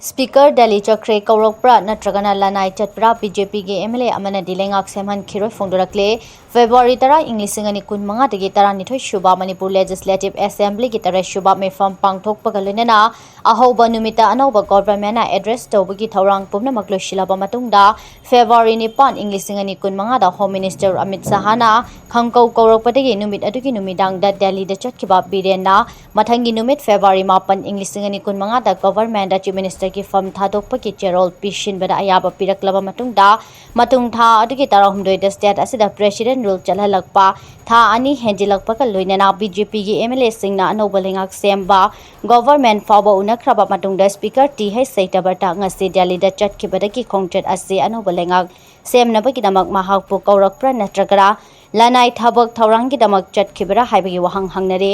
Speaker Delhi Chatkhre Kaurokpra Natragana Lanai Chatpra BJP ge MLA Amana Leingak Semhallakkhiroi Fongdorakli February tara English ngani kun manga degi tara nithoi Shuba Manipur Legislative Assembly gi tara Shuba Mefam Pangthok Pagalunena Ahoba Numita Anoba Government address tobagi Thaurang Pumna Maklo Shilaba Matungda February ni pan English ngani kun manga da Home Minister Amit Sahana Khangkau Kaurokpadagi numit adugi numidang da Delhi da Chatkiba Birena Mathangi numit February mapan English ngani kun manga da Government da Chief Minister ki fam thadokpa ki cherol pishin bada ayaba piraklaba matung tha adigi tarahumdoi da state asida president rule chalhalakpa tha ani henjilakpa ka loinana BJP gi MLA singna anoba Leingak semba government faba unakraba matung da speaker T hai seitabata ngasi Delhi da chatkibada ki khongchet ase anoba Leingak semna ba kidamak mahakpu kaurakpra natragara lanai thabak thaurangi damak chatkibara haibagi wahang hangnare